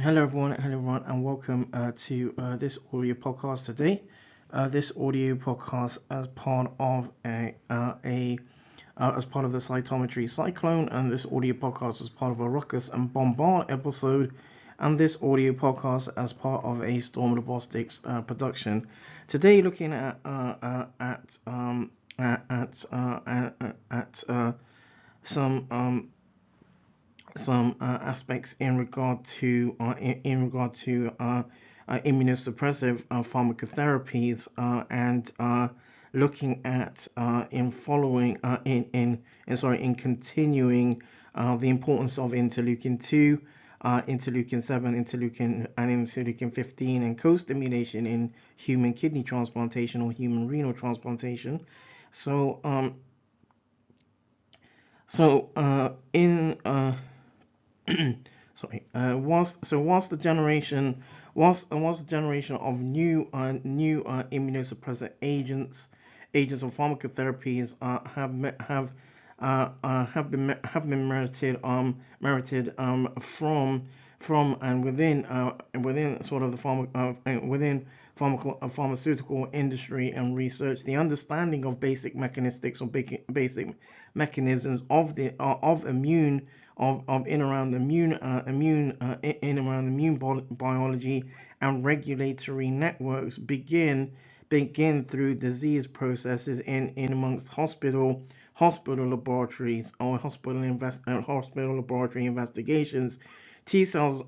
Hello everyone, and welcome to this audio podcast today. This audio podcast as part of as part of the cytometry cyclone, and this audio podcast as part of a Rakas and Bombard episode, and this audio podcast as part of a Storm Robotics production. Today, looking at some aspects in regard to immunosuppressive pharmacotherapies, and looking at in continuing the importance of interleukin 2, interleukin 7, interleukin 15, and co-stimulation in human kidney transplantation or human renal transplantation. Whilst the generation of new immunosuppressant agents or pharmacotherapies have been merited from and within sort of the pharmaceutical industry and research, the understanding of basic mechanisms of immune biology and regulatory networks begin through disease processes in amongst hospital laboratories or hospital laboratory investigations. T cells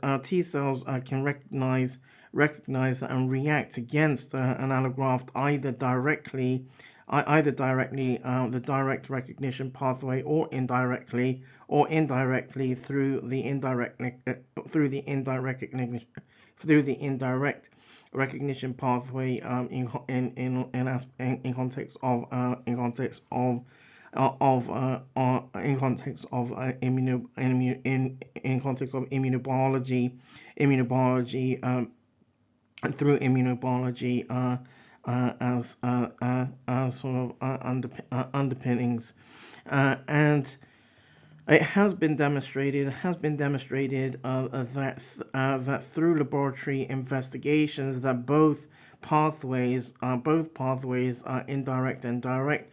can recognize and react against an allograft either directly, the direct recognition pathway, or indirectly through the indirect recognition pathway, in context of immunobiology, through immunobiology, as sort of underpinnings, and it has been demonstrated that through laboratory investigations that both pathways, indirect and direct,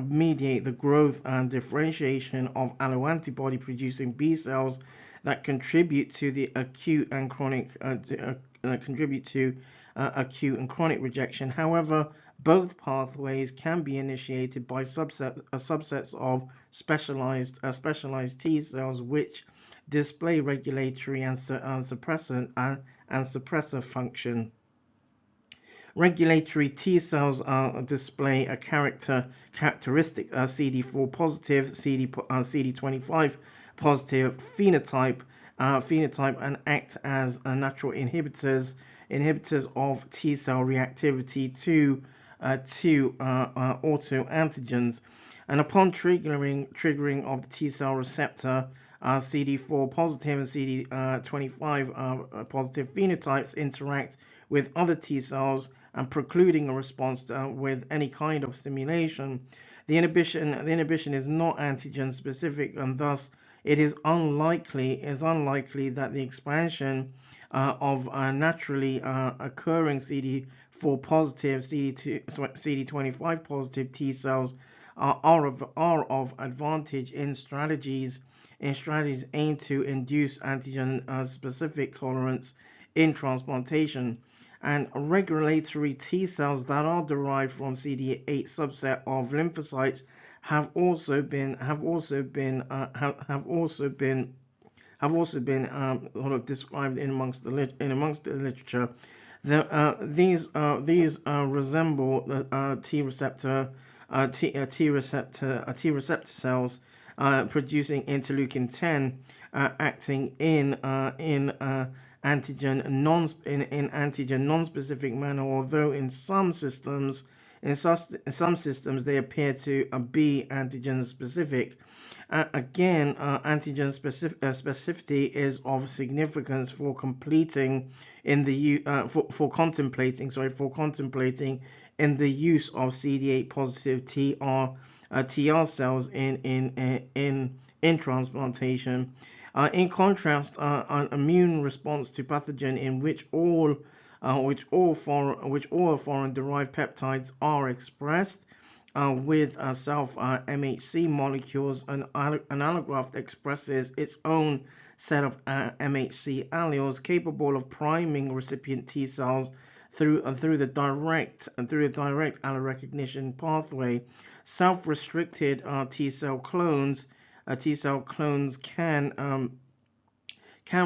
mediate the growth and differentiation of alloantibody producing B cells that contribute to the acute and chronic rejection. However, both pathways can be initiated by subsets of specialized T cells which display regulatory and suppressor function. Regulatory T cells display a characteristic CD4 positive, CD25 positive phenotype, and act as natural inhibitors of T cell reactivity to autoantigens, and upon triggering of the T cell receptor, CD4 positive and CD25 positive phenotypes interact with other T cells and precluding a response with any kind of stimulation. The inhibition is not antigen specific, and thus it is unlikely that the expansion of naturally occurring CD4 positive, CD25 positive T cells are of advantage in strategies aimed to induce antigen specific tolerance in transplantation. And regulatory T cells that are derived from CD8 subset of lymphocytes have also been sort of described in amongst the literature. These resemble the T receptor cells producing interleukin 10, acting in antigen non-specific manner, although in some systems they appear to be antigen specific. Again, antigen specificity is of significance for contemplating in the use of CD8 positive TR cells in transplantation. In contrast, an immune response to pathogen in which all foreign-derived peptides are expressed with self MHC molecules, an allograft expresses its own set of MHC alleles capable of priming recipient T cells through the direct allorecognition pathway. Self-restricted T cell clones can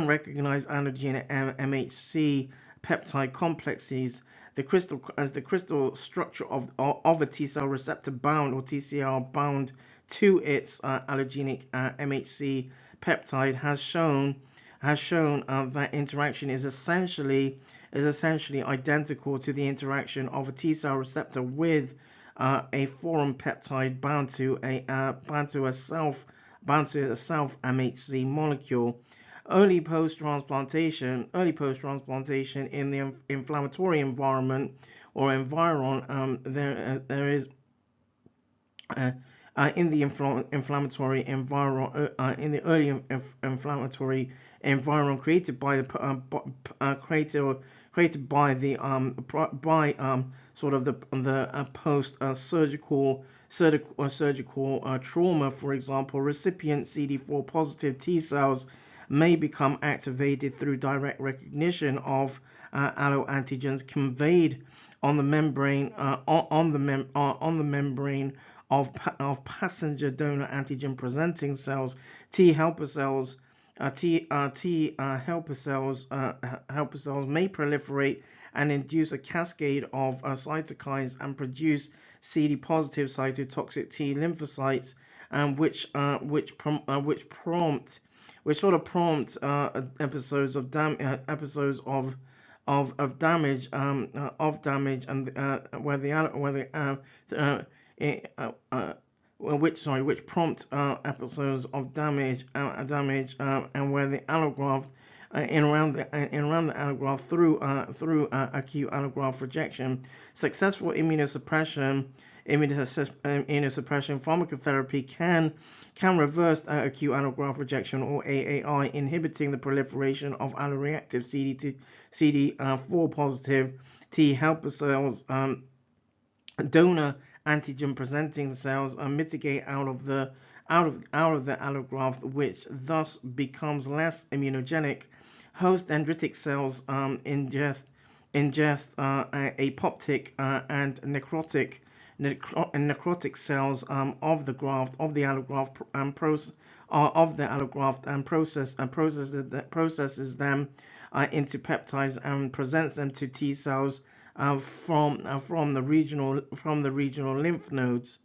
recognize allergen MHC peptide complexes. The crystal structure of a T cell receptor bound or TCR bound to its allergenic MHC peptide has shown that interaction is essentially identical to the interaction of a T cell receptor with a foreign peptide bound to a self MHC molecule. Early post-transplantation in the inflammatory environment or environ, there is in the inflammatory environment, in the early inflammatory environment created by the sort of the post surgical trauma. For example, recipient CD4 positive T cells may become activated through direct recognition of alloantigens conveyed on the membrane of passenger donor antigen presenting cells. T helper cells helper cells may proliferate and induce a cascade of cytokines and produce CD positive cytotoxic T lymphocytes, which sort of prompt episodes of damage and which prompt episodes of damage and where the allograft in around the allograft through acute allograft rejection. Successful immunosuppression pharmacotherapy can reverse acute allograft rejection or AAI, inhibiting the proliferation of alloreactive CD4 positive T helper cells. Donor antigen presenting cells mitigate out of the allograft, which thus becomes less immunogenic. Host dendritic cells ingest apoptic and necrotic cells of the allograft and processes them into peptides and presents them to T cells from the regional lymph nodes.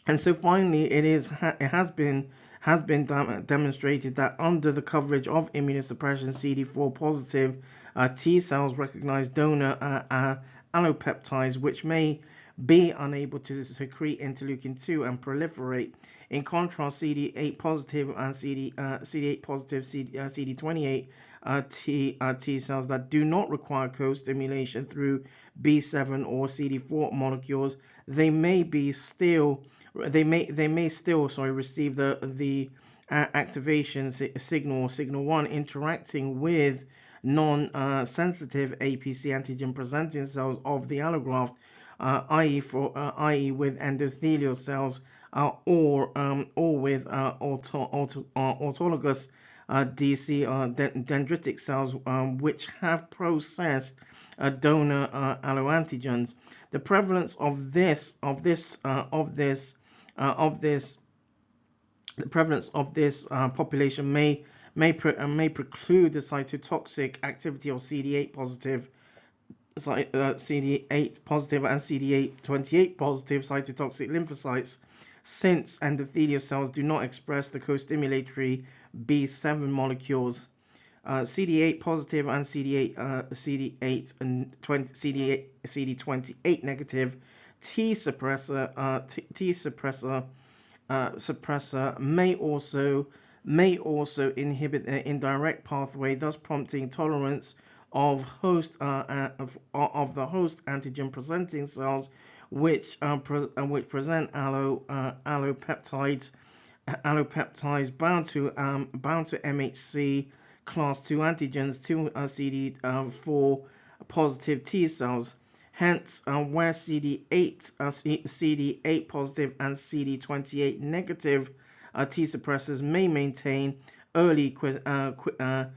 And so finally, it has been demonstrated that under the coverage of immunosuppression, CD4 positive T cells recognize donor allopeptides, which may be unable to secrete interleukin 2 and proliferate. In contrast, CD8 positive and CD28 T cells that do not require co-stimulation through B7 or CD4 molecules, they may still receive the activation signal 1 interacting with non-sensitive APC antigen presenting cells of the allograft, i.e. with endothelial cells or with autologous DC dendritic cells which have processed donor alloantigens. The prevalence of this population may preclude the cytotoxic activity of CD8 positive and CD28 positive cytotoxic lymphocytes, since endothelial cells do not express the co-stimulatory B7 molecules. CD8 positive and CD28 negative T suppressor may also inhibit the indirect pathway, thus prompting tolerance of the host antigen presenting cells which present allopeptides allopeptides bound to MHC class 2 antigens to CD4 positive T cells. Hence, where CD8 positive and CD28 negative T suppressors may maintain early quiescence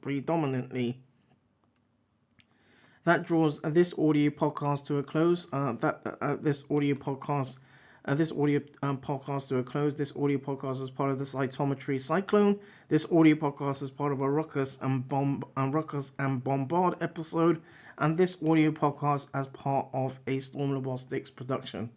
predominantly. That draws this audio podcast to a close. This audio podcast to a close. This audio podcast is part of the cytometry cyclone. This audio podcast is part of a Rakas and Bombard episode, and this audio podcast as part of a Storm Robotics production.